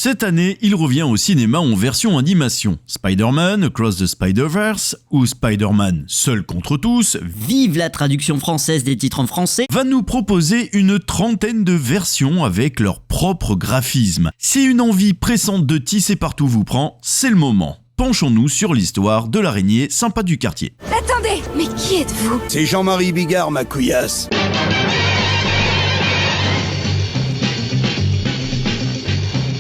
Cette année, il revient au cinéma en version animation. Spider-Man Across the Spider-Verse ou Spider-Man Seul contre tous, vive la traduction française des titres en français, va nous proposer une trentaine de versions avec leur propre graphisme. Si une envie pressante de tisser partout vous prend, c'est le moment. Penchons-nous sur l'histoire de l'araignée sympa du quartier. Attendez, mais qui êtes-vous? C'est Jean-Marie Bigard, ma couillasse.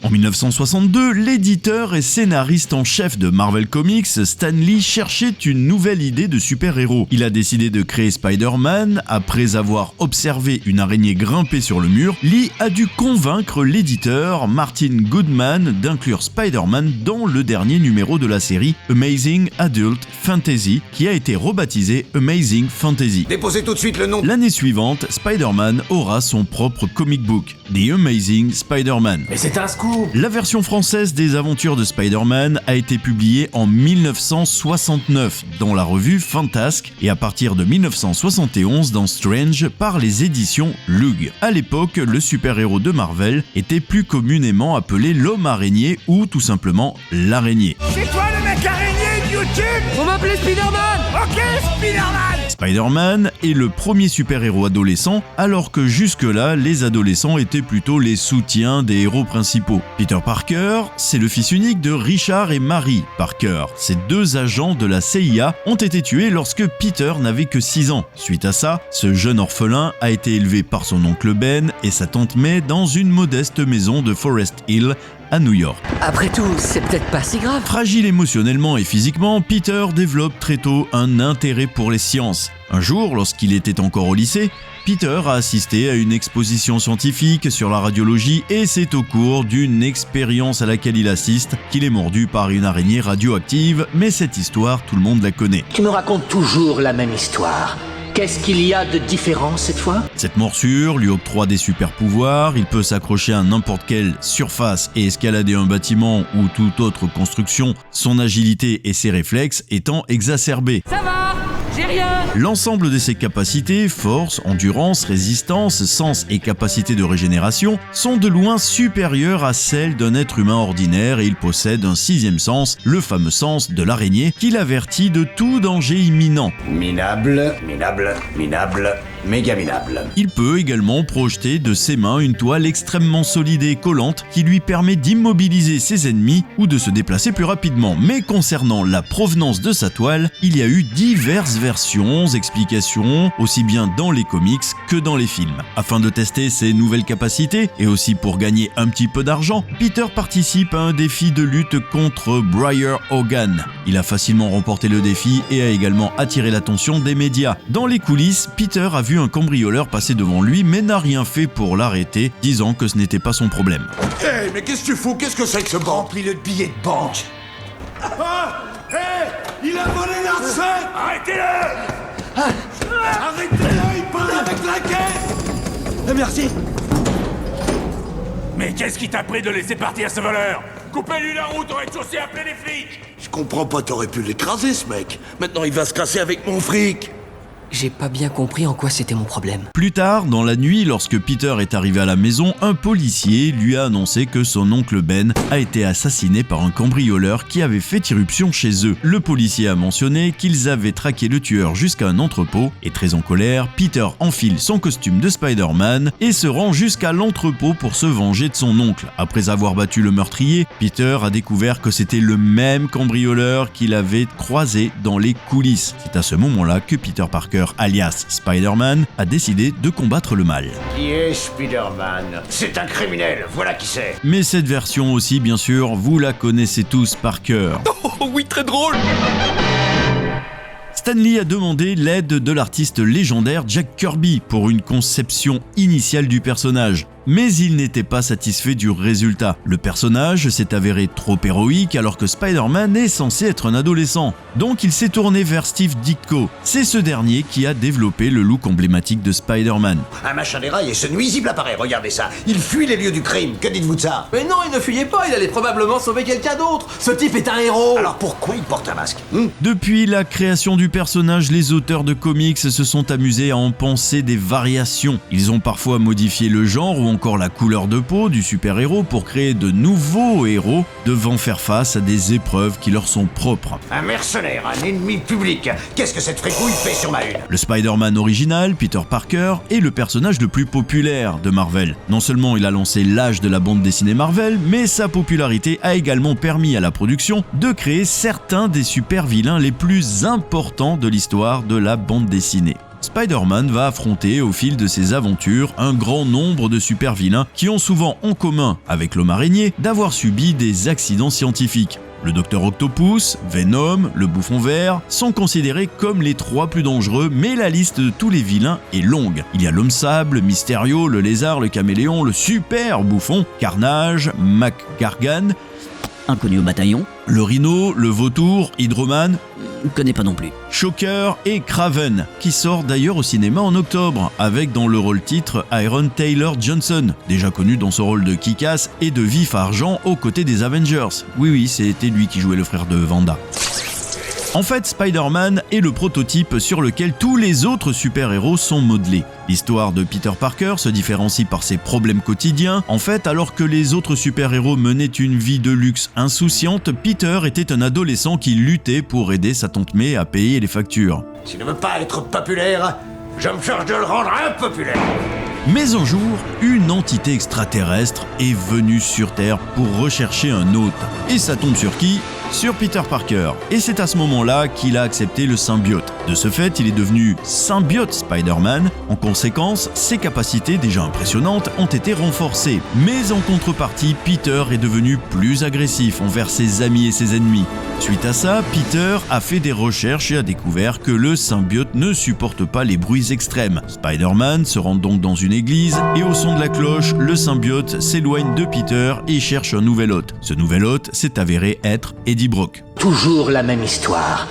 En 1962, l'éditeur et scénariste en chef de Marvel Comics, Stan Lee, cherchait une nouvelle idée de super-héros. Il a décidé de créer Spider-Man. Après avoir observé une araignée grimper sur le mur, Lee a dû convaincre l'éditeur, Martin Goodman, d'inclure Spider-Man dans le dernier numéro de la série Amazing Adult Fantasy, qui a été rebaptisé Amazing Fantasy. Déposez tout de suite le nom. L'année suivante, Spider-Man aura son propre comic book, The Amazing Spider-Man. Mais c'est un scoop! La version française des aventures de Spider-Man a été publiée en 1969 dans la revue Fantasque et à partir de 1971 dans Strange par les éditions Lug. À l'époque, le super-héros de Marvel était plus communément appelé l'homme araignée ou tout simplement l'araignée. C'est toi le mec araignée de YouTube? Faut m'appeler Spider-Man! Ok, Spider-Man! Spider-Man est le premier super-héros adolescent, alors que jusque-là, les adolescents étaient plutôt les soutiens des héros principaux. Peter Parker, c'est le fils unique de Richard et Mary Parker. Ces deux agents de la CIA ont été tués lorsque Peter n'avait que 6 ans. Suite à ça, ce jeune orphelin a été élevé par son oncle Ben et sa tante May dans une modeste maison de Forest Hill, à New York. Après tout, c'est peut-être pas si grave. Fragile émotionnellement et physiquement, Peter développe très tôt un intérêt pour les sciences. Un jour, lorsqu'il était encore au lycée, Peter a assisté à une exposition scientifique sur la radiologie et c'est au cours d'une expérience à laquelle il assiste qu'il est mordu par une araignée radioactive, mais cette histoire, tout le monde la connaît. Tu me racontes toujours la même histoire. Qu'est-ce qu'il y a de différent cette fois? Cette morsure lui octroie des super pouvoirs, il peut s'accrocher à n'importe quelle surface et escalader un bâtiment ou toute autre construction, son agilité et ses réflexes étant exacerbés. Ça va, j'ai rien. L'ensemble de ses capacités, force, endurance, résistance, sens et capacité de régénération, sont de loin supérieures à celles d'un être humain ordinaire et il possède un 6e sens, le fameux sens de l'araignée, qui l'avertit de tout danger imminent. Minable, méga minable. Il peut également projeter de ses mains une toile extrêmement solide et collante qui lui permet d'immobiliser ses ennemis ou de se déplacer plus rapidement. Mais concernant la provenance de sa toile, il y a eu diverses versions, explications, aussi bien dans les comics que dans les films. Afin de tester ses nouvelles capacités et aussi pour gagner un petit peu d'argent, Peter participe à un défi de lutte contre Briar Hogan. Il a facilement remporté le défi et a également attiré l'attention des médias. Dans les coulisses, Peter a vu un cambrioleur passer devant lui mais n'a rien fait pour l'arrêter, disant que ce n'était pas son problème. Hé, mais qu'est-ce que tu fous? Qu'est-ce que c'est que ce banc? Remplis-le de billets de banque. Il a volé l'argent! Arrêtez-le! Arrêtez-le, il part avec la caisse! Merci. Mais qu'est-ce qui t'a pris de laisser partir ce voleur? Coupez-lui la route au rez-de-chaussée, appelez les flics! Je comprends pas, t'aurais pu l'écraser ce mec. Maintenant il va se casser avec mon fric. J'ai pas bien compris en quoi c'était mon problème. Plus tard, dans la nuit, lorsque Peter est arrivé à la maison, un policier lui a annoncé que son oncle Ben a été assassiné par un cambrioleur qui avait fait irruption chez eux. Le policier a mentionné qu'ils avaient traqué le tueur jusqu'à un entrepôt et très en colère, Peter enfile son costume de Spider-Man et se rend jusqu'à l'entrepôt pour se venger de son oncle. Après avoir battu le meurtrier, Peter a découvert que c'était le même cambrioleur qu'il avait croisé dans les coulisses. C'est à ce moment-là que Peter Parker, alias Spider-Man, a décidé de combattre le mal. Qui est Spider-Man? C'est un criminel, voilà qui c'est. Mais cette version aussi, bien sûr, vous la connaissez tous par cœur. Oh oui, très drôle. Stan Lee a demandé l'aide de l'artiste légendaire Jack Kirby pour une conception initiale du personnage. Mais il n'était pas satisfait du résultat. Le personnage s'est avéré trop héroïque alors que Spider-Man est censé être un adolescent. Donc il s'est tourné vers Steve Ditko. C'est ce dernier qui a développé le look emblématique de Spider-Man. Un machin déraille et ce nuisible apparaît, regardez ça. Il fuit les lieux du crime, que dites-vous de ça? Mais non, il ne fuyait pas, il allait probablement sauver quelqu'un d'autre. Ce type est un héros. Alors pourquoi il porte un masque? Depuis la création du personnage, les auteurs de comics se sont amusés à en penser des variations. Ils ont parfois modifié le genre ou encore la couleur de peau du super-héros pour créer de nouveaux héros devant faire face à des épreuves qui leur sont propres. Un mercenaire, un ennemi public. Qu'est-ce que cette fricouille fait sur ma une? Le Spider-Man original, Peter Parker, est le personnage le plus populaire de Marvel. Non seulement il a lancé l'âge de la bande dessinée Marvel, mais sa popularité a également permis à la production de créer certains des super-vilains les plus importants de l'histoire de la bande dessinée. Spider-Man va affronter au fil de ses aventures un grand nombre de super-vilains qui ont souvent en commun avec l'homme araignée d'avoir subi des accidents scientifiques. Le Docteur Octopus, Venom, le Bouffon Vert sont considérés comme les 3 plus dangereux, mais la liste de tous les vilains est longue. Il y a l'Homme Sable, Mysterio, le Lézard, le Caméléon, le Super Bouffon, Carnage, McGargan, Inconnu au bataillon. le Rhino, le Vautour, Hydroman, Connais pas non plus. Shocker et Kraven, qui sort d'ailleurs au cinéma en octobre, avec dans le rôle titre Aaron Taylor Johnson, déjà connu dans son rôle de Kick-Ass et de Vif Argent aux côtés des Avengers. Oui, c'était lui qui jouait le frère de Wanda. En fait, Spider-Man est le prototype sur lequel tous les autres super-héros sont modelés. L'histoire de Peter Parker se différencie par ses problèmes quotidiens. En fait, alors que les autres super-héros menaient une vie de luxe insouciante, Peter était un adolescent qui luttait pour aider sa tante May à payer les factures. S'il ne veut pas être populaire, je me charge de le rendre impopulaire. Mais un jour, une entité extraterrestre est venue sur Terre pour rechercher un hôte. Et ça tombe sur qui ? Sur Peter Parker. Et c'est à ce moment-là qu'il a accepté le symbiote. De ce fait, il est devenu symbiote Spider-Man. En conséquence, ses capacités déjà impressionnantes ont été renforcées. Mais en contrepartie, Peter est devenu plus agressif envers ses amis et ses ennemis. Suite à ça, Peter a fait des recherches et a découvert que le symbiote ne supporte pas les bruits extrêmes. Spider-Man se rend donc dans une église et au son de la cloche, le symbiote s'éloigne de Peter et cherche un nouvel hôte. Ce nouvel hôte s'est avéré être Eddie Brock. Toujours la même histoire.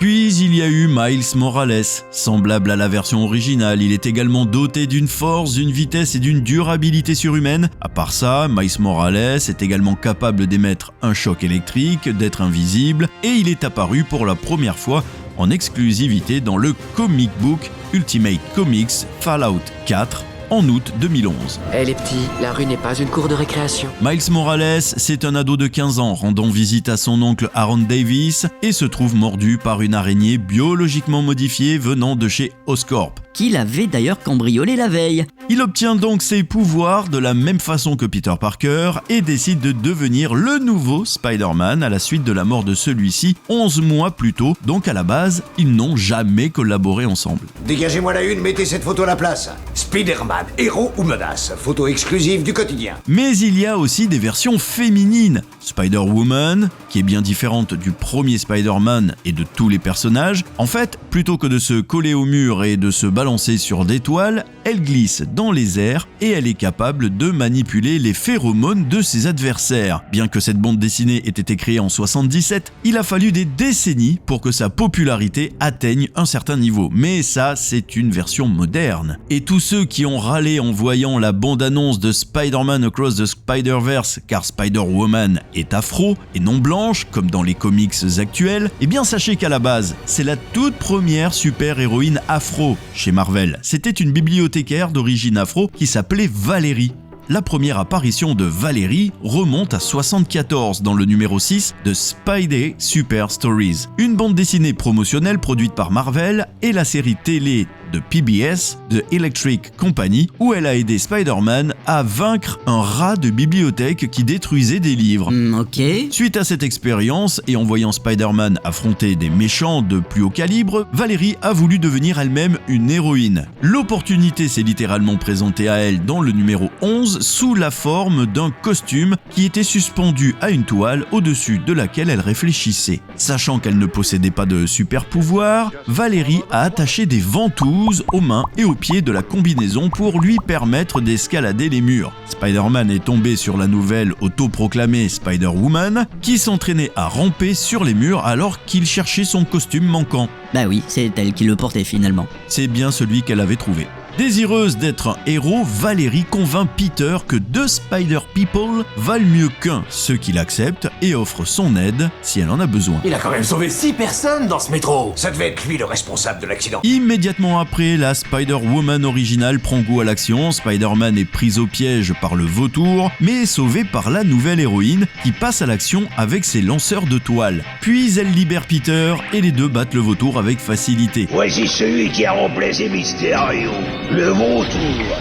Puis il y a eu Miles Morales. Semblable à la version originale, il est également doté d'une force, d'une vitesse et d'une durabilité surhumaine. À part ça, Miles Morales est également capable d'émettre un choc électrique, d'être invisible, et il est apparu pour la première fois en exclusivité dans le comic book Ultimate Comics Fallout 4 en août 2011. Les petits, la rue n'est pas une cour de récréation. Miles Morales, c'est un ado de 15 ans rendant visite à son oncle Aaron Davis et se trouve mordu par une araignée biologiquement modifiée venant de chez Oscorp. Qu'il avait d'ailleurs cambriolé la veille. Il obtient donc ses pouvoirs de la même façon que Peter Parker et décide de devenir le nouveau Spider-Man à la suite de la mort de celui-ci 11 mois plus tôt, donc à la base, ils n'ont jamais collaboré ensemble. Dégagez-moi la une, mettez cette photo à la place. Spider-Man, héros ou menace, photo exclusive du quotidien. Mais il y a aussi des versions féminines. Spider-Woman, qui est bien différente du premier Spider-Man et de tous les personnages. En fait, plutôt que de se coller au mur et de se balancer sur des toiles, elle glisse dans les airs et elle est capable de manipuler les phéromones de ses adversaires. Bien que cette bande dessinée ait été créée en 77, il a fallu des décennies pour que sa popularité atteigne un certain niveau. Mais ça, c'est une version moderne. Et tous ceux qui ont râlé en voyant la bande-annonce de Spider-Man Across the Spider-Verse, car Spider-Woman est afro et non blanche, comme dans les comics actuels, eh bien sachez qu'à la base, c'est la toute première super-héroïne afro chez Marvel. C'était une bibliothécaire d'origine afro qui s'appelait Valérie. La première apparition de Valérie remonte à 74 dans le numéro 6 de Spidey Super Stories, une bande dessinée promotionnelle produite par Marvel et la série télé de PBS, de Electric Company, où elle a aidé Spider-Man à vaincre un rat de bibliothèque qui détruisait des livres. Ok. Suite à cette expérience et en voyant Spider-Man affronter des méchants de plus haut calibre, Valérie a voulu devenir elle-même une héroïne. L'opportunité s'est littéralement présentée à elle dans le numéro 11 sous la forme d'un costume qui était suspendu à une toile au-dessus de laquelle elle réfléchissait. Sachant qu'elle ne possédait pas de super pouvoir, Valérie a attaché des ventouses aux mains et aux pieds de la combinaison pour lui permettre d'escalader les murs. Spider-Man est tombé sur la nouvelle autoproclamée Spider-Woman qui s'entraînait à ramper sur les murs alors qu'il cherchait son costume manquant. Bah oui, c'est elle qui le portait finalement. C'est bien celui qu'elle avait trouvé. Désireuse d'être un héros, Valérie convainc Peter que 2 Spider People valent mieux qu'un, ce qu'il accepte et offre son aide si elle en a besoin. Il a quand même sauvé 6 personnes dans ce métro. Ça devait être lui le responsable de l'accident. Immédiatement après, la Spider-Woman originale prend goût à l'action, Spider-Man est prise au piège par le vautour, mais est sauvée par la nouvelle héroïne qui passe à l'action avec ses lanceurs de toile. Puis elle libère Peter et les deux battent le vautour avec facilité. Voici celui qui a remplacé Mysterio. Le vautour,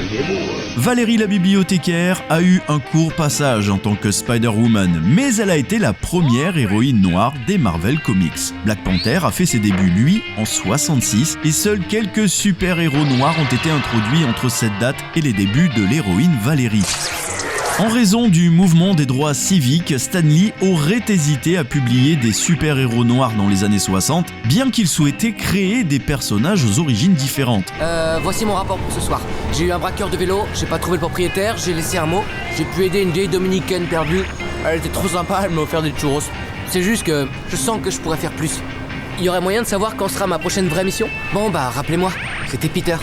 il est beau. Valérie la bibliothécaire a eu un court passage en tant que Spider-Woman, mais elle a été la première héroïne noire des Marvel Comics. Black Panther a fait ses débuts, lui, en 66, et seuls quelques super-héros noirs ont été introduits entre cette date et les débuts de l'héroïne Valérie. En raison du mouvement des droits civiques, Stan Lee aurait hésité à publier des super-héros noirs dans les années 60, bien qu'il souhaitait créer des personnages aux origines différentes. Voici mon rapport pour ce soir. J'ai eu un braqueur de vélo, j'ai pas trouvé le propriétaire, j'ai laissé un mot, j'ai pu aider une vieille dominicaine perdue. Elle était trop sympa, elle m'a offert des churros. C'est juste que je sens que je pourrais faire plus. Il y aurait moyen de savoir quand sera ma prochaine vraie mission ? Bon bah, rappelez-moi, c'était Peter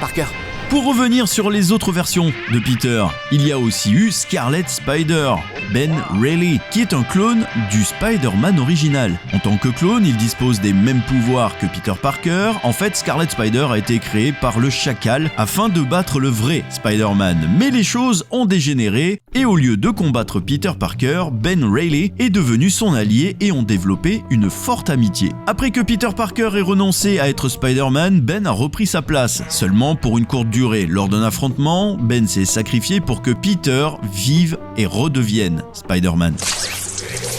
Parker. Pour revenir sur les autres versions de Peter, il y a aussi eu Scarlet Spider, Ben Reilly, qui est un clone du Spider-Man original. En tant que clone, il dispose des mêmes pouvoirs que Peter Parker. En fait, Scarlet Spider a été créé par le Chacal afin de battre le vrai Spider-Man. Mais les choses ont dégénéré et au lieu de combattre Peter Parker, Ben Reilly est devenu son allié et ont développé une forte amitié. Après que Peter Parker ait renoncé à être Spider-Man, Ben a repris sa place, seulement pour une courte durée. Lors d'un affrontement, Ben s'est sacrifié pour que Peter vive et redevienne Spider-Man.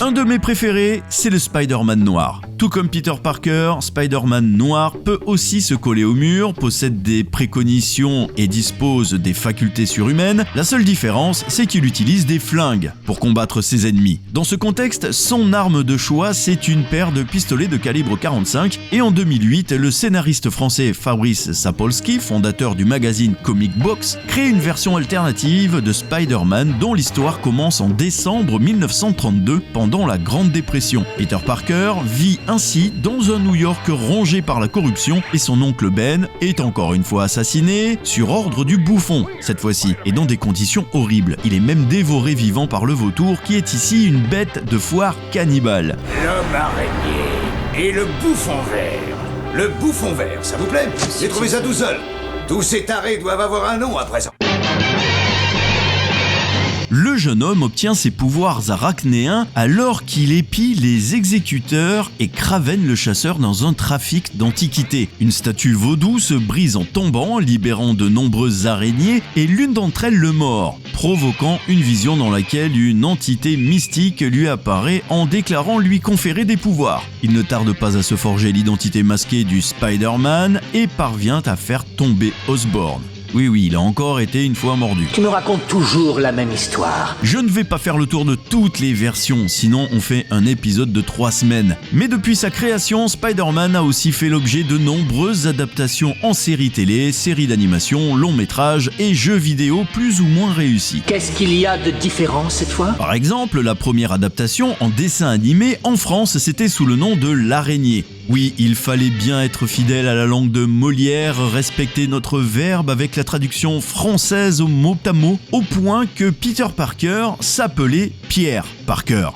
Un de mes préférés, c'est le Spider-Man noir. Tout comme Peter Parker, Spider-Man noir peut aussi se coller au mur, possède des précognitions et dispose des facultés surhumaines. La seule différence, c'est qu'il utilise des flingues pour combattre ses ennemis. Dans ce contexte, son arme de choix, c'est une paire de pistolets de calibre 45 et en 2008, le scénariste français Fabrice Sapolsky, fondateur du magazine Comic Box, crée une version alternative de Spider-Man dont l'histoire commence en décembre 1932 pendant la Grande Dépression. Peter Parker vit ainsi dans un New York rongé par la corruption et son oncle Ben est encore une fois assassiné sur ordre du bouffon, cette fois-ci, et dans des conditions horribles. Il est même dévoré vivant par le vautour qui est ici une bête de foire cannibale. L'homme araignée et le bouffon vert. Le bouffon vert, ça vous plaît ? J'ai trouvé ça tout seul. Tous ces tarés doivent avoir un nom à présent. Le jeune homme obtient ses pouvoirs arachnéens alors qu'il épie les exécuteurs et Kraven le chasseur dans un trafic d'antiquités. Une statue vaudou se brise en tombant, libérant de nombreuses araignées et l'une d'entre elles le mord, provoquant une vision dans laquelle une entité mystique lui apparaît en déclarant lui conférer des pouvoirs. Il ne tarde pas à se forger l'identité masquée du Spider-Man et parvient à faire tomber Osborn. Oui, il a encore été une fois mordu. Tu me racontes toujours la même histoire. Je ne vais pas faire le tour de toutes les versions, sinon on fait un épisode de 3 semaines. Mais depuis sa création, Spider-Man a aussi fait l'objet de nombreuses adaptations en séries télé, séries d'animation, longs métrages et jeux vidéo plus ou moins réussis. Qu'est-ce qu'il y a de différent cette fois ? Par exemple, la première adaptation en dessin animé en France, c'était sous le nom de L'Araignée. Oui, il fallait bien être fidèle à la langue de Molière, respecter notre verbe avec la traduction française au mot à mot, au point que Peter Parker s'appelait Pierre Parker.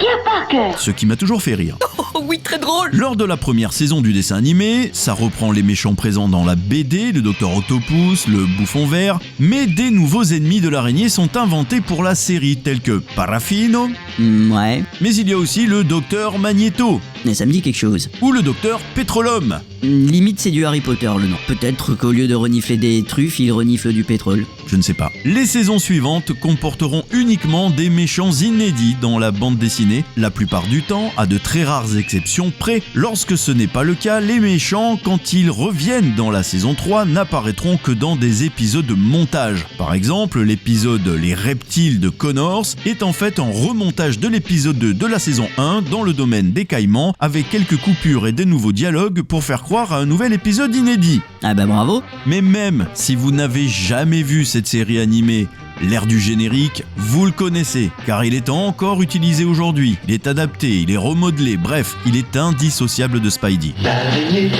Ce qui m'a toujours fait rire. Oh oui, très drôle. Lors de la première saison du dessin animé, ça reprend les méchants présents dans la BD, le Docteur Octopus, le Bouffon Vert, mais des nouveaux ennemis de l'araignée sont inventés pour la série, tels que Parafino, Ouais, mais il y a aussi le Docteur Magneto, mais ça me dit quelque chose. ou le Docteur Pétrolhomme. Limite, c'est du Harry Potter le nom. Peut-être qu'au lieu de renifler des truffes, il renifle du pétrole. Je ne sais pas. Les saisons suivantes comporteront uniquement des méchants inédits dans la bande dessinée, la plupart du temps, à de très rares exceptions près. Lorsque ce n'est pas le cas, les méchants, quand ils reviennent dans la saison 3, n'apparaîtront que dans des épisodes de montage. Par exemple, l'épisode Les Reptiles de Connors est en fait un remontage de l'épisode 2 de la saison 1 dans le domaine des Caïmans, avec quelques coupures et des nouveaux dialogues pour faire croire à un nouvel épisode inédit. Ah bah bravo. Mais même si vous n'avez jamais vu cette série animée, l'air du générique, vous le connaissez, car il est encore utilisé aujourd'hui. Il est adapté, il est remodelé, bref, il est indissociable de Spidey. L'araignée,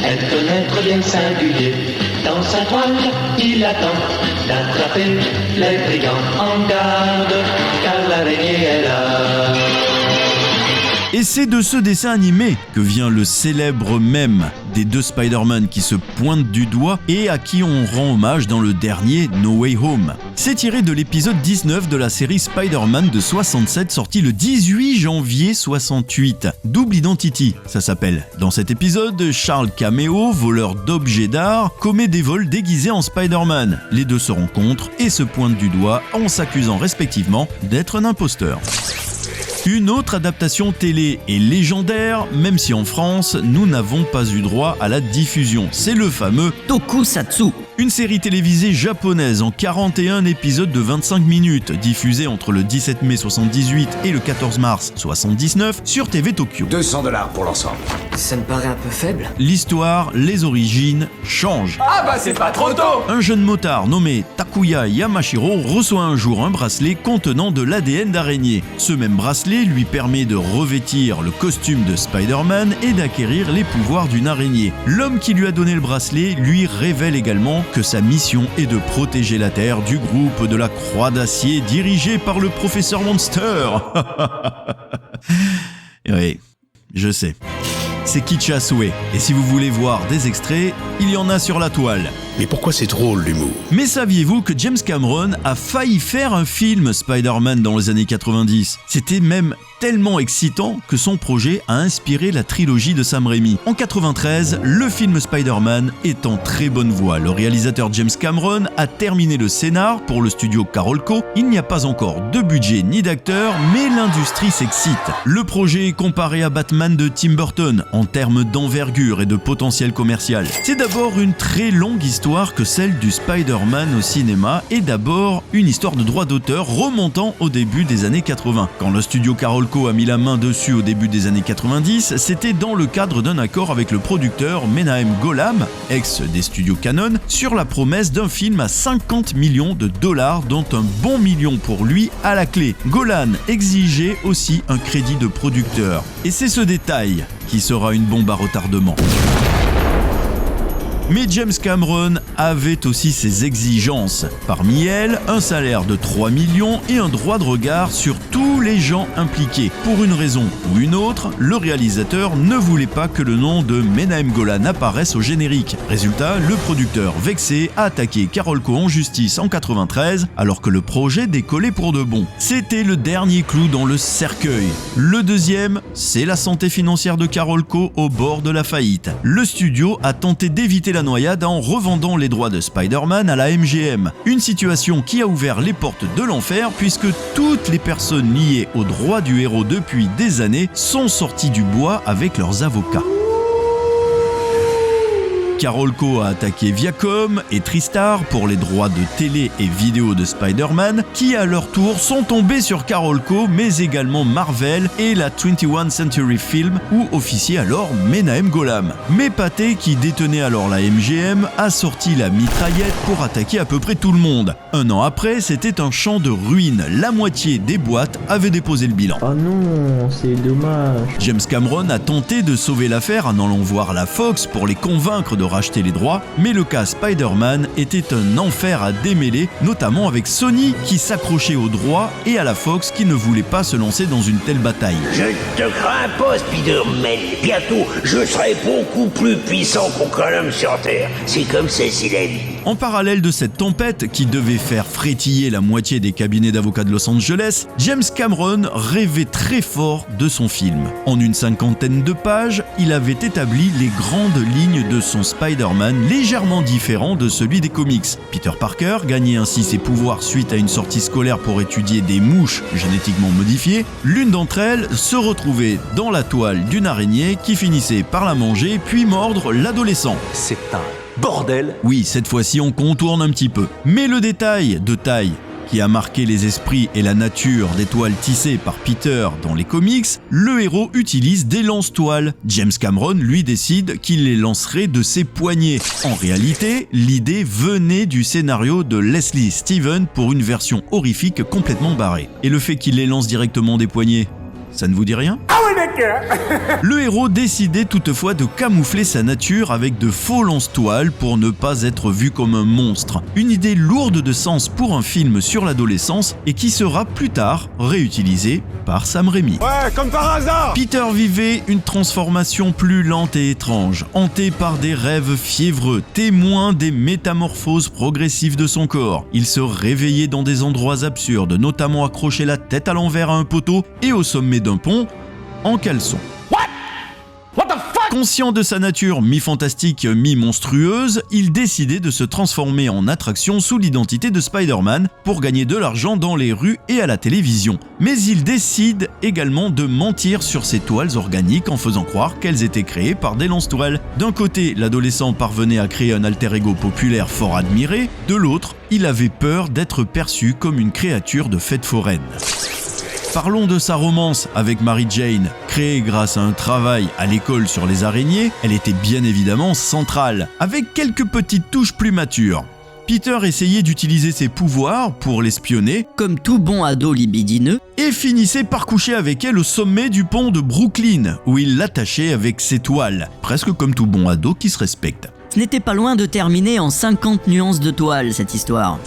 elle connaît bien le singulier. Dans sa toile, il attend d'attraper les brigands. En garde, car l'araignée est là. Et c'est de ce dessin animé que vient le célèbre mème des deux Spider-Man qui se pointent du doigt et à qui on rend hommage dans le dernier No Way Home. C'est tiré de l'épisode 19 de la série Spider-Man de 67 sorti le 18 janvier 68. Double Identity, ça s'appelle. Dans cet épisode, Charles Cameo, voleur d'objets d'art, commet des vols déguisés en Spider-Man. Les deux se rencontrent et se pointent du doigt en s'accusant respectivement d'être un imposteur. Une autre adaptation télé est légendaire, même si en France, nous n'avons pas eu droit à la diffusion. C'est le fameux Tokusatsu. Une série télévisée japonaise en 41 épisodes de 25 minutes, diffusée entre le 17 mai 78 et le 14 mars 79 sur TV Tokyo. $200 pour l'ensemble. Ça me paraît un peu faible. L'histoire, les origines changent. Ah bah c'est pas trop tôt. Un jeune motard nommé Takuya Yamashiro reçoit un jour un bracelet contenant de l'ADN d'araignée. Ce même bracelet lui permet de revêtir le costume de Spider-Man et d'acquérir les pouvoirs d'une araignée. L'homme qui lui a donné le bracelet lui révèle également que sa mission est de protéger la Terre du groupe de la Croix d'Acier dirigé par le professeur Monster. Oui, je sais. C'est kitsch à souhait, et si vous voulez voir des extraits, il y en a sur la toile. Mais pourquoi c'est drôle l'humour? Mais saviez-vous que James Cameron a failli faire un film Spider-Man dans les années 90 ? C'était même tellement excitant que son projet a inspiré la trilogie de Sam Raimi. En 93, le film Spider-Man est en très bonne voie. Le réalisateur James Cameron a terminé le scénar pour le studio Carolco. Il n'y a pas encore de budget ni d'acteurs, mais l'industrie s'excite. Le projet est comparé à Batman de Tim Burton en termes d'envergure et de potentiel commercial. C'est d'abord une très longue histoire que celle du Spider-Man au cinéma et d'abord une histoire de droit d'auteur remontant au début des années 80. Quand le studio Carolco a mis la main dessus au début des années 90, c'était dans le cadre d'un accord avec le producteur Menahem Golan, ex des studios Canon, sur la promesse d'un film à $50 millions, dont un bon million pour lui à la clé. Golan exigeait aussi un crédit de producteur. Et c'est ce détail qui sera une bombe à retardement. Mais James Cameron avait aussi ses exigences. Parmi elles, un salaire de 3 millions et un droit de regard sur tous les gens impliqués. Pour une raison ou une autre, le réalisateur ne voulait pas que le nom de Menahem Golan apparaisse au générique. Résultat, le producteur, vexé, a attaqué Carolco en justice en 93, alors que le projet décollait pour de bon. C'était le dernier clou dans le cercueil. Le deuxième, c'est la santé financière de Carolco au bord de la faillite. Le studio a tenté d'éviter la noyade en revendant les droits de Spider-Man à la MGM. Une situation qui a ouvert les portes de l'enfer puisque toutes les personnes liées aux droits du héros depuis des années sont sorties du bois avec leurs avocats. Carolco a attaqué Viacom et TriStar pour les droits de télé et vidéo de Spider-Man, qui à leur tour sont tombés sur Carolco, mais également Marvel et la 21st Century Film, où officiait alors Menahem Golan. Mais Pathé, qui détenait alors la MGM, a sorti la mitraillette pour attaquer à peu près tout le monde. Un an après, c'était un champ de ruines. La moitié des boîtes avaient déposé le bilan. Oh non, c'est dommage. James Cameron a tenté de sauver l'affaire en allant voir la Fox pour les convaincre de racheter les droits, mais le cas Spider-Man était un enfer à démêler, notamment avec Sony qui s'accrochait aux droits et à la Fox qui ne voulait pas se lancer dans une telle bataille. Je te crains pas, Spider-Man. Bientôt, je serai beaucoup plus puissant qu'aucun homme sur Terre. C'est comme ça, c'est la vie. En parallèle de cette tempête qui devait faire frétiller la moitié des cabinets d'avocats de Los Angeles, James Cameron rêvait très fort de son film. En une 50aine de pages, il avait établi les grandes lignes de son Spider-Man légèrement différent de celui des comics. Peter Parker gagnait ainsi ses pouvoirs suite à une sortie scolaire pour étudier des mouches génétiquement modifiées. L'une d'entre elles se retrouvait dans la toile d'une araignée qui finissait par la manger puis mordre l'adolescent. C'est un bordel. Oui, cette fois-ci on contourne un petit peu. Mais le détail de taille qui a marqué les esprits et la nature des toiles tissées par Peter dans les comics, le héros utilise des lance-toiles. James Cameron, lui, décide qu'il les lancerait de ses poignets. En réalité, l'idée venait du scénario de Leslie Stevens pour une version horrifique complètement barrée. Et le fait qu'il les lance directement des poignets, ça ne vous dit rien ? Ah ouais, mec, Le héros décidait toutefois de camoufler sa nature avec de faux lance-toiles pour ne pas être vu comme un monstre. Une idée lourde de sens pour un film sur l'adolescence et qui sera plus tard réutilisée par Sam Raimi. Ouais, comme par hasard. Peter vivait une transformation plus lente et étrange, hanté par des rêves fiévreux, témoin des métamorphoses progressives de son corps. Il se réveillait dans des endroits absurdes, notamment accroché la tête à l'envers à un poteau et au sommet d'un pont, en caleçon. Conscient de sa nature mi-fantastique, mi-monstrueuse, il décidait de se transformer en attraction sous l'identité de Spider-Man pour gagner de l'argent dans les rues et à la télévision. Mais il décide également de mentir sur ses toiles organiques en faisant croire qu'elles étaient créées par des lance-toiles. D'un côté, l'adolescent parvenait à créer un alter ego populaire fort admiré, de l'autre, il avait peur d'être perçu comme une créature de fête foraine. Parlons de sa romance avec Mary Jane. Créée grâce à un travail à l'école sur les araignées, elle était bien évidemment centrale, avec quelques petites touches plus matures. Peter essayait d'utiliser ses pouvoirs pour l'espionner, comme tout bon ado libidineux, et finissait par coucher avec elle au sommet du pont de Brooklyn, où il l'attachait avec ses toiles, presque comme tout bon ado qui se respecte. Ce n'était pas loin de terminer en 50 nuances de toile, cette histoire.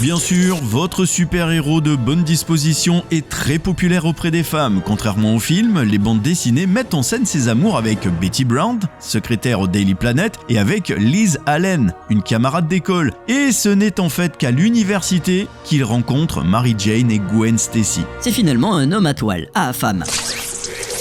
Bien sûr, votre super-héros de bonne disposition est très populaire auprès des femmes. Contrairement au film, les bandes dessinées mettent en scène ses amours avec Betty Brown, secrétaire au Daily Planet, et avec Liz Allen, une camarade d'école. Et ce n'est en fait qu'à l'université qu'il rencontre Mary Jane et Gwen Stacy. C'est finalement un homme à toile, à femme.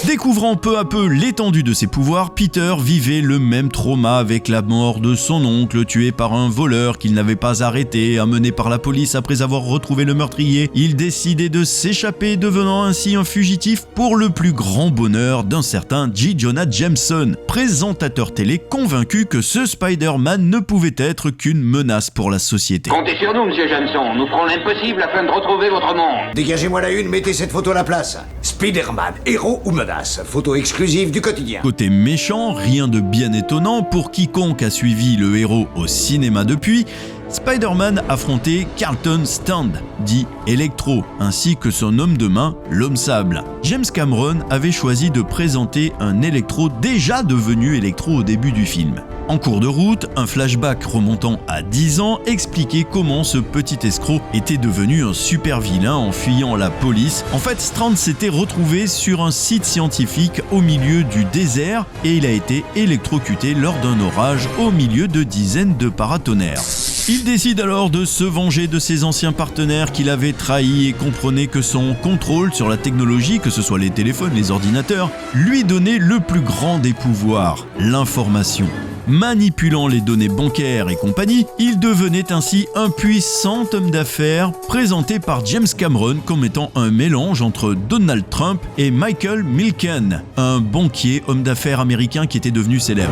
Découvrant peu à peu l'étendue de ses pouvoirs, Peter vivait le même trauma avec la mort de son oncle tué par un voleur qu'il n'avait pas arrêté, amené par la police après avoir retrouvé le meurtrier. Il décidait de s'échapper, devenant ainsi un fugitif pour le plus grand bonheur d'un certain J. Jonah Jameson, présentateur télé convaincu que ce Spider-Man ne pouvait être qu'une menace pour la société. Comptez sur nous, monsieur Jameson, nous ferons l'impossible afin de retrouver votre monde. Dégagez-moi la une, mettez cette photo à la place. Spider-Man, héros ou menace? Photo exclusive du quotidien. Côté méchant, rien de bien étonnant pour quiconque a suivi le héros au cinéma depuis, Spider-Man affrontait Carlton Stand, dit Electro, ainsi que son homme de main, l'homme sable. James Cameron avait choisi de présenter un Electro déjà devenu Electro au début du film. En cours de route, un flashback remontant à 10 ans expliquait comment ce petit escroc était devenu un super vilain en fuyant la police. En fait, Strand s'était retrouvé sur un site scientifique au milieu du désert et il a été électrocuté lors d'un orage au milieu de dizaines de paratonnerres. Il décide alors de se venger de ses anciens partenaires qu'il avait trahis et comprenait que son contrôle sur la technologie, que ce soit les téléphones, les ordinateurs, lui donnait le plus grand des pouvoirs, l'information. Manipulant les données bancaires et compagnie, il devenait ainsi un puissant homme d'affaires présenté par James Cameron comme étant un mélange entre Donald Trump et Michael Milken, un banquier homme d'affaires américain qui était devenu célèbre.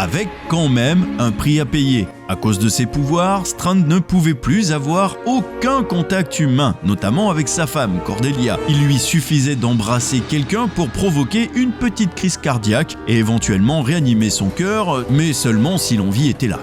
Avec quand même un prix à payer. À cause de ses pouvoirs, Strand ne pouvait plus avoir aucun contact humain, notamment avec sa femme, Cordelia. Il lui suffisait d'embrasser quelqu'un pour provoquer une petite crise cardiaque et éventuellement réanimer son cœur, mais seulement si l'envie était là.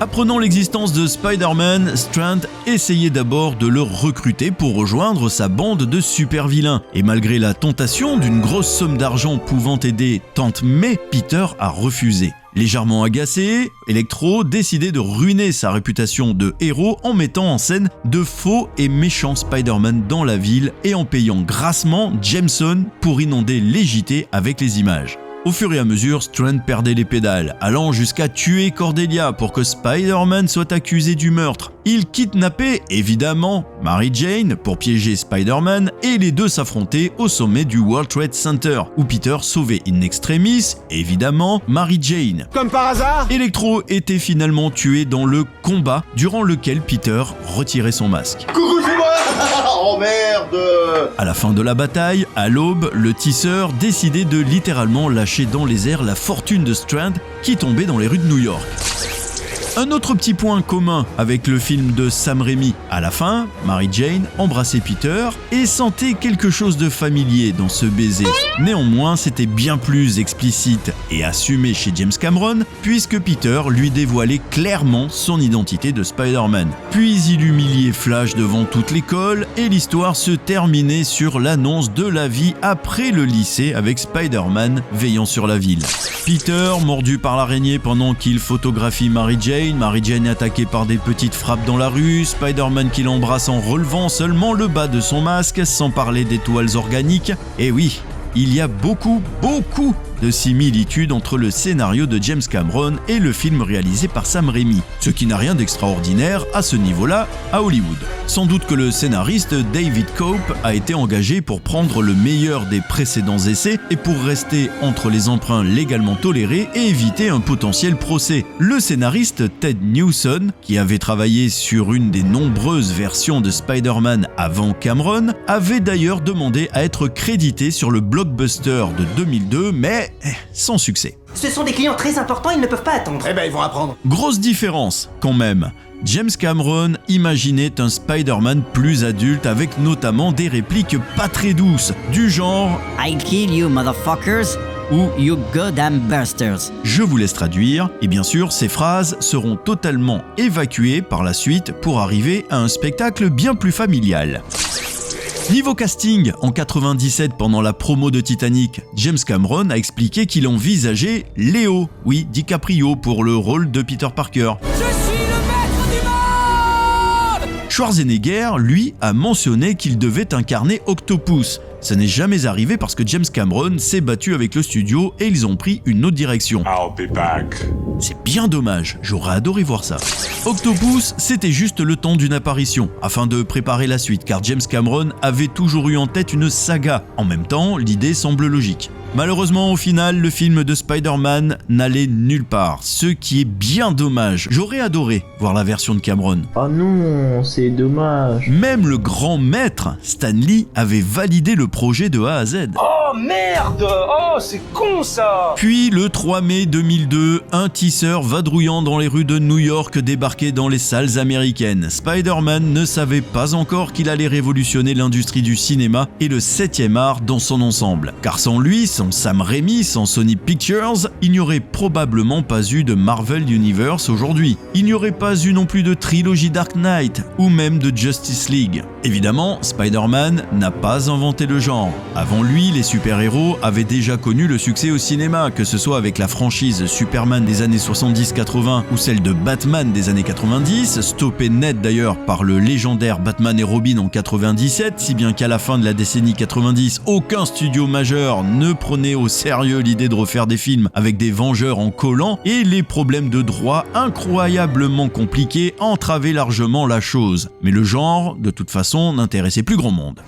Apprenant l'existence de Spider-Man, Strand essayait d'abord de le recruter pour rejoindre sa bande de super-vilains. Et malgré la tentation d'une grosse somme d'argent pouvant aider Tante May, Peter a refusé. Légèrement agacé, Electro décidait de ruiner sa réputation de héros en mettant en scène de faux et méchants Spider-Man dans la ville et en payant grassement Jameson pour inonder les JT avec les images. Au fur et à mesure, Strand perdait les pédales, allant jusqu'à tuer Cordelia pour que Spider-Man soit accusé du meurtre. Il kidnappait évidemment Mary Jane pour piéger Spider-Man et les deux s'affrontaient au sommet du World Trade Center, où Peter sauvait in extremis, évidemment, Mary Jane. Comme par hasard, Electro était finalement tué dans le combat, durant lequel Peter retirait son masque. coucou, c'est moi. Oh merde. À la fin de la bataille, à l'aube, le tisseur décidait de littéralement lâcher dans les airs la fortune de Strand qui tombait dans les rues de New York. Un autre petit point commun avec le film de Sam Raimi, à la fin, Mary Jane embrassait Peter et sentait quelque chose de familier dans ce baiser. Néanmoins, c'était bien plus explicite et assumé chez James Cameron, puisque Peter lui dévoilait clairement son identité de Spider-Man. Puis il humiliait Flash devant toute l'école et l'histoire se terminait sur l'annonce de la vie après le lycée avec Spider-Man veillant sur la ville. Peter, mordu par l'araignée pendant qu'il photographie Mary Jane est attaquée par des petites frappes dans la rue, Spider-Man qui l'embrasse en relevant seulement le bas de son masque, sans parler des toiles organiques. Et oui, il y a beaucoup de similitudes entre le scénario de James Cameron et le film réalisé par Sam Raimi, ce qui n'a rien d'extraordinaire à ce niveau-là à Hollywood. Sans doute que le scénariste David Koepp a été engagé pour prendre le meilleur des précédents essais et pour rester entre les emprunts légalement tolérés et éviter un potentiel procès. Le scénariste Ted Newson, qui avait travaillé sur une des nombreuses versions de Spider-Man avant Cameron, avait d'ailleurs demandé à être crédité sur le blockbuster de 2002, mais sans succès. Ce sont des clients très importants, ils ne peuvent pas attendre. Eh ben, ils vont apprendre. Grosse différence, quand même. James Cameron imaginait un Spider-Man plus adulte avec notamment des répliques pas très douces, du genre « I'll kill you, motherfuckers » ou « You goddamn busters ». Je vous laisse traduire, et bien sûr, ces phrases seront totalement évacuées par la suite pour arriver à un spectacle bien plus familial. Niveau casting, en 97 pendant la promo de Titanic, James Cameron a expliqué qu'il envisageait Léo, oui, DiCaprio, pour le rôle de Peter Parker. Je suis le maître du monde! Schwarzenegger, lui, a mentionné qu'il devait incarner Octopus. Ça n'est jamais arrivé parce que James Cameron s'est battu avec le studio et ils ont pris une autre direction. I'll be back. C'est bien dommage, j'aurais adoré voir ça. Octopus, c'était juste le temps d'une apparition, afin de préparer la suite, car James Cameron avait toujours eu en tête une saga. En même temps, l'idée semble logique. Malheureusement, au final, le film de Spider-Man n'allait nulle part, ce qui est bien dommage. J'aurais adoré voir la version de Cameron. Oh non, c'est dommage. Même le grand maître, Stan Lee, avait validé le projet de A à Z. Oh merde! Oh, c'est con ça! Puis, le 3 mai 2002, un tisseur vadrouillant dans les rues de New York débarquait dans les salles américaines. Spider-Man ne savait pas encore qu'il allait révolutionner l'industrie du cinéma et le 7e art dans son ensemble. Car sans lui, sans Sam Raimi, sans Sony Pictures, il n'y aurait probablement pas eu de Marvel Universe aujourd'hui. Il n'y aurait pas eu non plus de trilogie Dark Knight ou même de Justice League. Évidemment, Spider-Man n'a pas inventé le genre. Avant lui, les super-héros avaient déjà connu le succès au cinéma, que ce soit avec la franchise Superman des années 70-80 ou celle de Batman des années 90, stoppée net d'ailleurs par le légendaire Batman et Robin en 97, si bien qu'à la fin de la décennie 90, aucun studio majeur ne prenait au sérieux l'idée de refaire des films avec des Vengeurs en collant, et les problèmes de droit incroyablement compliqués entravaient largement la chose. Mais le genre, de toute façon, n'intéressait plus grand monde.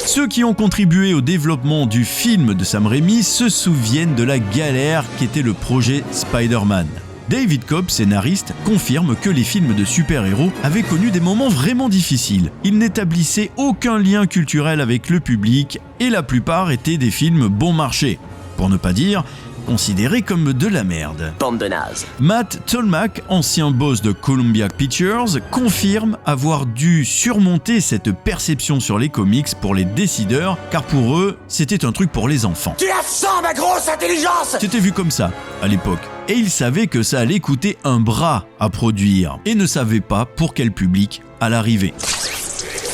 Ceux qui ont contribué au développement du film de Sam Raimi se souviennent de la galère qu'était le projet Spider-Man. David Koepp, scénariste, confirme que les films de super-héros avaient connu des moments vraiment difficiles. Ils n'établissaient aucun lien culturel avec le public et la plupart étaient des films bon marché, pour ne pas dire considérés comme de la merde. Bande de nazes. Matt Tolmach, ancien boss de Columbia Pictures, confirme avoir dû surmonter cette perception sur les comics pour les décideurs, car pour eux, c'était un truc pour les enfants. Tu la sens, ma grosse intelligence! C'était vu comme ça, à l'époque. Et ils savaient que ça allait coûter un bras à produire, et ne savaient pas pour quel public à l'arrivée.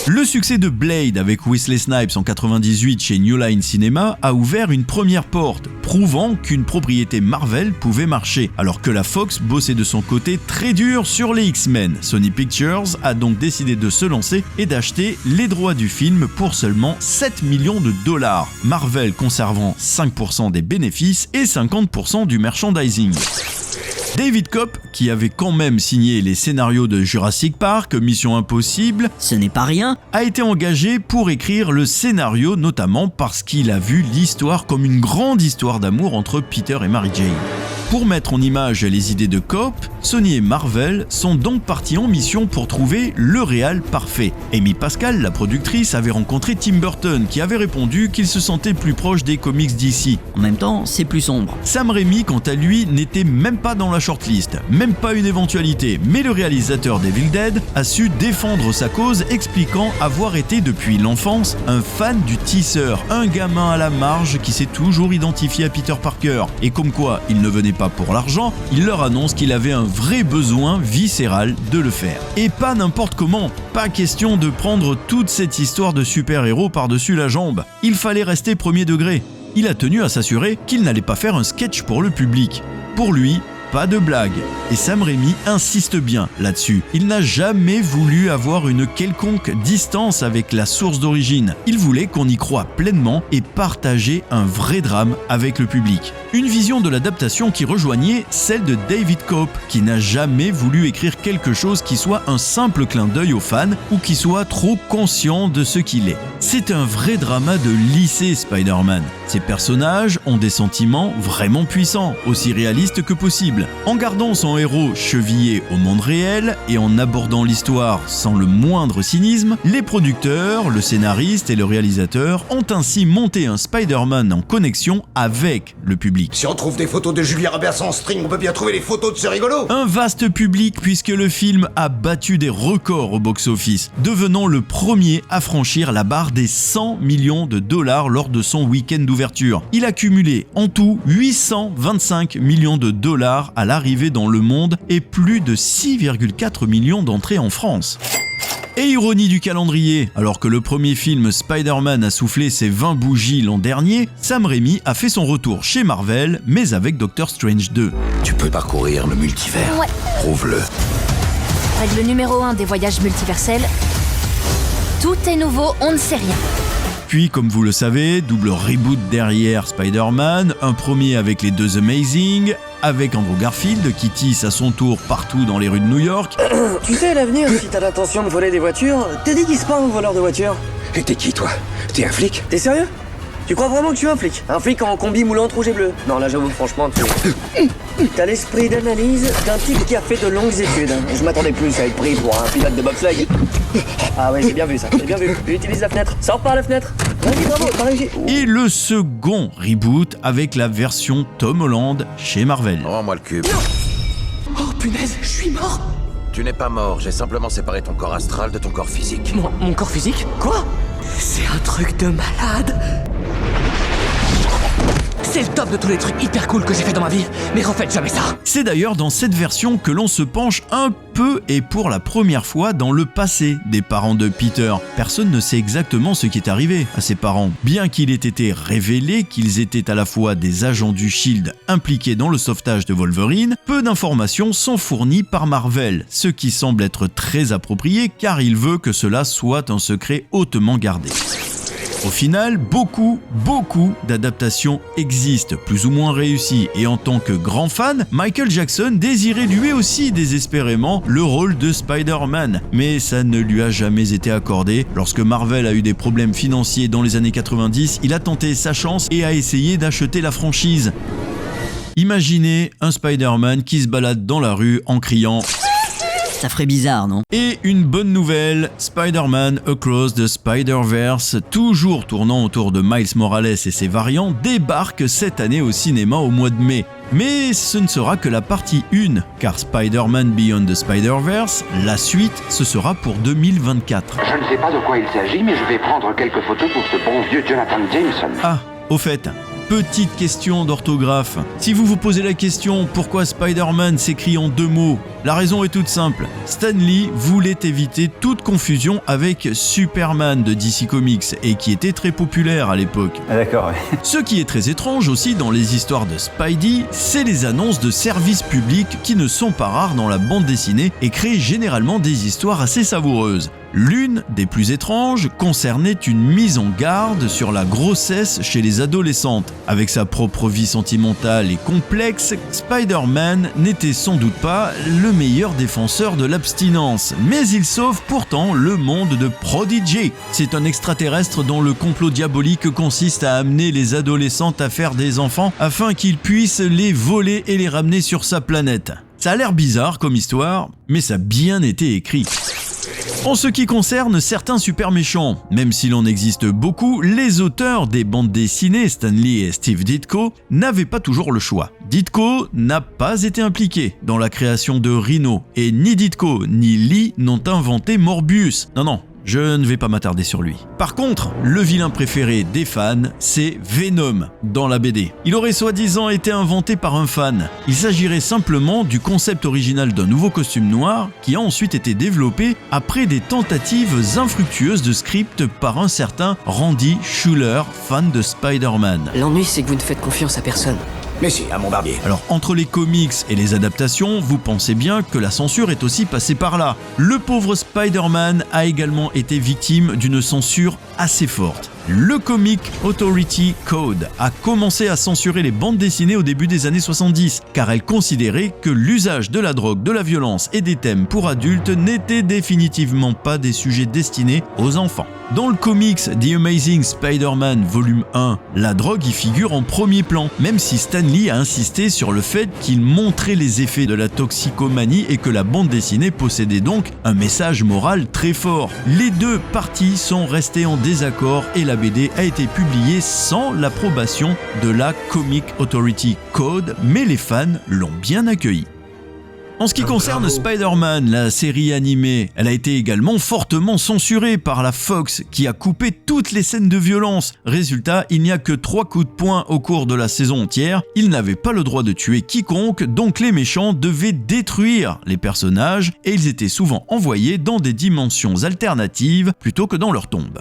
Le succès de Blade avec Wesley Snipes en 98 chez New Line Cinema a ouvert une première porte, prouvant qu'une propriété Marvel pouvait marcher, alors que la Fox bossait de son côté très dur sur les X-Men. Sony Pictures a donc décidé de se lancer et d'acheter les droits du film pour seulement 7 millions de dollars, Marvel conservant 5% des bénéfices et 50% du merchandising. David Koepp, qui avait quand même signé les scénarios de Jurassic Park, Mission Impossible, ce n'est pas rien, a été engagé pour écrire le scénario, notamment parce qu'il a vu l'histoire comme une grande histoire d'amour entre Peter et Mary Jane. Pour mettre en image les idées de Koepp, Sony et Marvel sont donc partis en mission pour trouver le réal parfait. Amy Pascal, la productrice, avait rencontré Tim Burton qui avait répondu qu'il se sentait plus proche des comics d'ici. En même temps, c'est plus sombre. Sam Raimi, quant à lui, n'était même pas dans la shortlist, même pas une éventualité, mais le réalisateur d'Evil Dead a su défendre sa cause, expliquant avoir été depuis l'enfance un fan du tisseur, un gamin à la marge qui s'est toujours identifié à Peter Parker, et comme quoi il ne venait pas pour l'argent, il leur annonce qu'il avait un vrai besoin viscéral de le faire. Et pas n'importe comment, pas question de prendre toute cette histoire de super-héros par-dessus la jambe. Il fallait rester premier degré. Il a tenu à s'assurer qu'il n'allait pas faire un sketch pour le public. Pour lui, pas de blague. Et Sam Raimi insiste bien là-dessus. Il n'a jamais voulu avoir une quelconque distance avec la source d'origine. Il voulait qu'on y croie pleinement et partager un vrai drame avec le public. Une vision de l'adaptation qui rejoignait celle de David Koepp, qui n'a jamais voulu écrire quelque chose qui soit un simple clin d'œil aux fans ou qui soit trop conscient de ce qu'il est. C'est un vrai drama de lycée Spider-Man. Ces personnages ont des sentiments vraiment puissants, aussi réalistes que possible. En gardant son héros chevillé au monde réel et en abordant l'histoire sans le moindre cynisme, les producteurs, le scénariste et le réalisateur ont ainsi monté un Spider-Man en connexion avec le public. Si on trouve des photos de Julia Roberts en string, on peut bien trouver les photos de ce rigolo. Un vaste public puisque le film a battu des records au box-office, devenant le premier à franchir la barre des 100 millions de dollars lors de son week-end d'ouverture. Il a cumulé en tout 825 millions de dollars à l'arrivée dans le monde et plus de 6,4 millions d'entrées en France. Et ironie du calendrier, alors que le premier film Spider-Man a soufflé ses 20 bougies l'an dernier, Sam Raimi a fait son retour chez Marvel, mais avec Doctor Strange 2. Tu peux parcourir le multivers. Ouais. Prouve-le. Règle numéro 1 des voyages multiversels. Tout est nouveau, on ne sait rien. Puis, comme vous le savez, double reboot derrière Spider-Man, un premier avec les deux Amazing, avec Andrew Garfield qui tisse à son tour partout dans les rues de New York. Tu sais, à l'avenir, si t'as l'intention de voler des voitures, te déguise pas en voleur de voitures. Et t'es qui, toi? T'es un flic? T'es sérieux? Tu crois vraiment que je suis un flic? Un flic en combi moulante rouge et bleu? Non, là j'avoue, franchement, t'as l'esprit d'analyse d'un type qui a fait de longues études. Je m'attendais plus à être pris pour un pilote de bobsleigh. Ah ouais, j'ai bien vu ça, j'ai bien vu. Utilise la fenêtre, sors par la fenêtre. Vas-y, bravo, t'as réussi. Et le second reboot avec la version Tom Holland chez Marvel. Rends-moi le cube. Oh punaise, je suis mort. Tu n'es pas mort, j'ai simplement séparé ton corps astral de ton corps physique. Mon corps physique? Quoi? C'est un truc de malade. C'est le top de tous les trucs hyper cool que j'ai fait dans ma vie, mais refaites jamais ça. C'est d'ailleurs dans cette version que l'on se penche un peu et pour la première fois dans le passé des parents de Peter. Personne ne sait exactement ce qui est arrivé à ses parents. Bien qu'il ait été révélé qu'ils étaient à la fois des agents du Shield impliqués dans le sauvetage de Wolverine, peu d'informations sont fournies par Marvel, ce qui semble être très approprié car il veut que cela soit un secret hautement gardé. Au final, beaucoup d'adaptations existent, plus ou moins réussies, et en tant que grand fan, Michael Jackson désirait lui aussi désespérément le rôle de Spider-Man, mais ça ne lui a jamais été accordé. Lorsque Marvel a eu des problèmes financiers dans les années 90, il a tenté sa chance et a essayé d'acheter la franchise. Imaginez un Spider-Man qui se balade dans la rue en criant... Ça ferait bizarre, non? Et une bonne nouvelle, Spider-Man Across the Spider-Verse, toujours tournant autour de Miles Morales et ses variants, débarque cette année au cinéma au mois de mai. Mais ce ne sera que la partie 1, car Spider-Man Beyond the Spider-Verse, la suite, ce sera pour 2024. Je ne sais pas de quoi il s'agit, mais je vais prendre quelques photos pour ce bon vieux Jonathan Jameson. Ah, au fait... Petite question d'orthographe. Si vous vous posez la question pourquoi Spider-Man s'écrit en 2 mots, la raison est toute simple. Stan Lee voulait éviter toute confusion avec Superman de DC Comics et qui était très populaire à l'époque. Ah d'accord, ouais. Ce qui est très étrange aussi dans les histoires de Spidey, c'est les annonces de services publics qui ne sont pas rares dans la bande dessinée et créent généralement des histoires assez savoureuses. L'une des plus étranges concernait une mise en garde sur la grossesse chez les adolescentes. Avec sa propre vie sentimentale et complexe, Spider-Man n'était sans doute pas le meilleur défenseur de l'abstinence, mais il sauve pourtant le monde de Prodigy. C'est un extraterrestre dont le complot diabolique consiste à amener les adolescentes à faire des enfants afin qu'il puisse les voler et les ramener sur sa planète. Ça a l'air bizarre comme histoire, mais ça a bien été écrit. En ce qui concerne certains super méchants, même s'il en existe beaucoup, les auteurs des bandes dessinées, Stan Lee et Steve Ditko, n'avaient pas toujours le choix. Ditko n'a pas été impliqué dans la création de Rhino, et ni Ditko ni Lee n'ont inventé Morbius. Non, je ne vais pas m'attarder sur lui. Par contre, le vilain préféré des fans, c'est Venom dans la BD. Il aurait soi-disant été inventé par un fan. Il s'agirait simplement du concept original d'un nouveau costume noir qui a ensuite été développé après des tentatives infructueuses de script par un certain Randy Schuller, fan de Spider-Man. L'ennui, c'est que vous ne faites confiance à personne. Mais si, à mon barbier. Alors, entre les comics et les adaptations, vous pensez bien que la censure est aussi passée par là. Le pauvre Spider-Man a également été victime d'une censure assez forte. Le Comic Authority Code a commencé à censurer les bandes dessinées au début des années 70, car elle considérait que l'usage de la drogue, de la violence et des thèmes pour adultes n'étaient définitivement pas des sujets destinés aux enfants. Dans le comics The Amazing Spider-Man Volume 1, la drogue y figure en premier plan, même si Stan Lee a insisté sur le fait qu'il montrait les effets de la toxicomanie et que la bande dessinée possédait donc un message moral très fort. Les deux parties sont restées en désaccord et la BD a été publiée sans l'approbation de la Comic Authority Code, mais les fans l'ont bien accueilli. En ce qui concerne Spider-Man, la série animée, elle a été également fortement censurée par la Fox qui a coupé toutes les scènes de violence. Résultat, il n'y a que 3 coups de poing au cours de la saison entière. Ils n'avaient pas le droit de tuer quiconque, donc les méchants devaient détruire les personnages et ils étaient souvent envoyés dans des dimensions alternatives plutôt que dans leur tombe.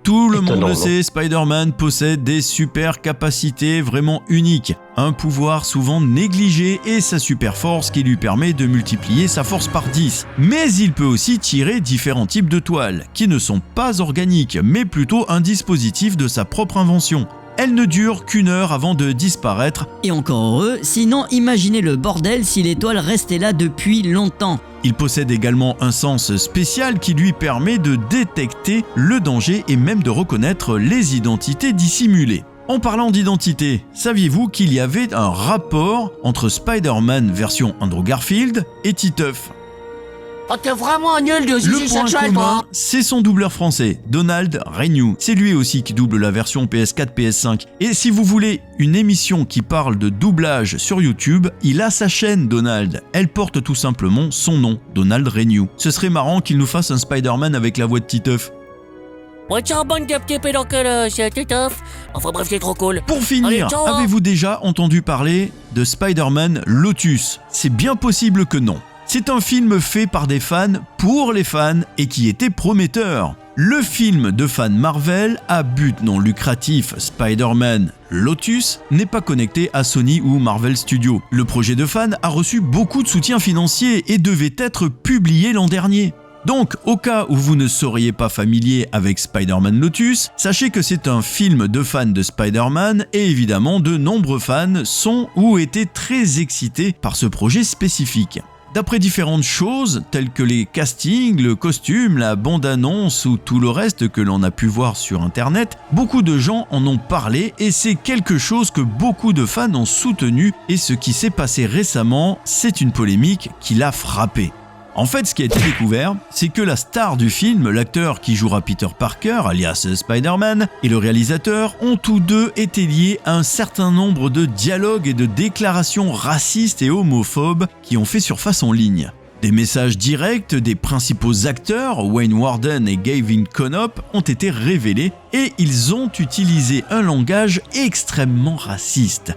Tout le monde le sait, Spider-Man possède des super capacités vraiment uniques. Un pouvoir souvent négligé et sa super force qui lui permet de multiplier sa force par 10. Mais il peut aussi tirer différents types de toiles, qui ne sont pas organiques, mais plutôt un dispositif de sa propre invention. Elle ne dure qu'1 heure avant de disparaître. Et encore heureux, sinon imaginez le bordel si l'étoile restait là depuis longtemps. Il possède également un sens spécial qui lui permet de détecter le danger et même de reconnaître les identités dissimulées. En parlant d'identité, saviez-vous qu'il y avait un rapport entre Spider-Man version Andrew Garfield et Titeuf ? Oh, t'es vraiment nul de Le point commun, c'est son doubleur français, Donald Renew. C'est lui aussi qui double la version PS4, PS5. Et si vous voulez une émission qui parle de doublage sur YouTube, il a sa chaîne Donald. Elle porte tout simplement son nom, Donald Renew. Ce serait marrant qu'il nous fasse un Spider-Man avec la voix de Titeuf. Ouais, tiens, bonne de petits pédocles, c'est Titeuf. Enfin bref, c'est trop cool. Pour finir, avez-vous déjà entendu parler de Spider-Man Lotus ? C'est bien possible que non. C'est un film fait par des fans pour les fans et qui était prometteur. Le film de fans Marvel à but non lucratif Spider-Man Lotus n'est pas connecté à Sony ou Marvel Studios. Le projet de fans a reçu beaucoup de soutien financier et devait être publié l'an dernier. Donc, au cas où vous ne seriez pas familier avec Spider-Man Lotus, sachez que c'est un film de fans de Spider-Man et évidemment de nombreux fans sont ou étaient très excités par ce projet spécifique. D'après différentes choses, telles que les castings, le costume, la bande-annonce ou tout le reste que l'on a pu voir sur internet, beaucoup de gens en ont parlé et c'est quelque chose que beaucoup de fans ont soutenu et ce qui s'est passé récemment, c'est une polémique qui l'a frappé. En fait, ce qui a été découvert, c'est que la star du film, l'acteur qui jouera Peter Parker, alias Spider-Man, et le réalisateur ont tous deux été liés à un certain nombre de dialogues et de déclarations racistes et homophobes qui ont fait surface en ligne. Des messages directs des principaux acteurs, Wayne Warden et Gavin Conop, ont été révélés et ils ont utilisé un langage extrêmement raciste.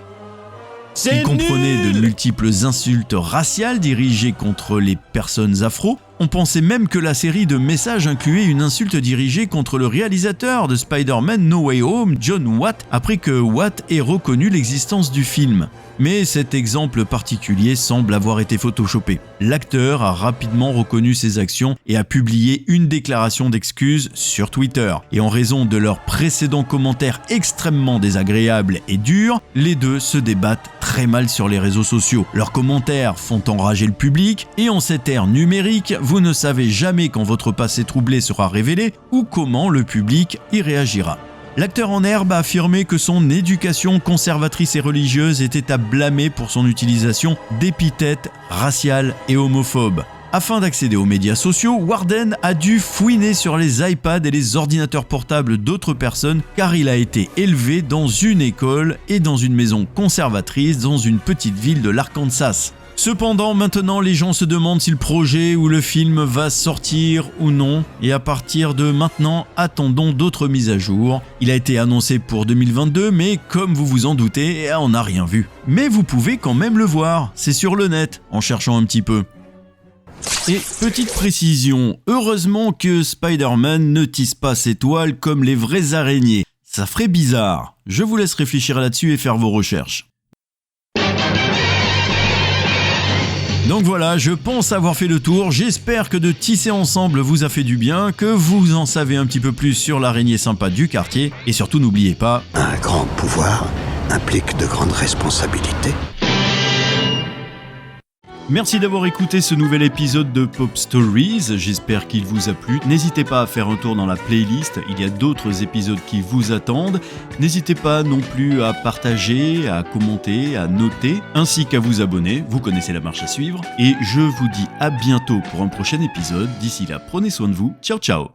Il comprenait de multiples insultes raciales dirigées contre les personnes afro. On pensait même que la série de messages incluait une insulte dirigée contre le réalisateur de Spider-Man No Way Home, John Watt, après que Watt ait reconnu l'existence du film. Mais cet exemple particulier semble avoir été photoshopé. L'acteur a rapidement reconnu ses actions et a publié une déclaration d'excuses sur Twitter. Et en raison de leurs précédents commentaires extrêmement désagréables et durs, les deux se débattent très mal sur les réseaux sociaux. Leurs commentaires font enrager le public et en cette ère numérique, vous ne savez jamais quand votre passé troublé sera révélé ou comment le public y réagira. L'acteur en herbe a affirmé que son éducation conservatrice et religieuse était à blâmer pour son utilisation d'épithètes raciales et homophobes. Afin d'accéder aux médias sociaux, Warden a dû fouiner sur les iPads et les ordinateurs portables d'autres personnes car il a été élevé dans une école et dans une maison conservatrice dans une petite ville de l'Arkansas. Cependant, maintenant, les gens se demandent si le projet ou le film va sortir ou non, et à partir de maintenant, attendons d'autres mises à jour. Il a été annoncé pour 2022, mais comme vous vous en doutez, on n'a rien vu. Mais vous pouvez quand même le voir, c'est sur le net, en cherchant un petit peu. Et petite précision, heureusement que Spider-Man ne tisse pas ses toiles comme les vraies araignées. Ça ferait bizarre. Je vous laisse réfléchir là-dessus et faire vos recherches. Donc voilà, je pense avoir fait le tour, j'espère que de tisser ensemble vous a fait du bien, que vous en savez un petit peu plus sur l'araignée sympa du quartier, et surtout n'oubliez pas... Un grand pouvoir implique de grandes responsabilités. Merci d'avoir écouté ce nouvel épisode de Pop Stories, j'espère qu'il vous a plu. N'hésitez pas à faire un tour dans la playlist, il y a d'autres épisodes qui vous attendent. N'hésitez pas non plus à partager, à commenter, à noter, ainsi qu'à vous abonner, vous connaissez la marche à suivre. Et je vous dis à bientôt pour un prochain épisode, d'ici là prenez soin de vous, ciao ciao.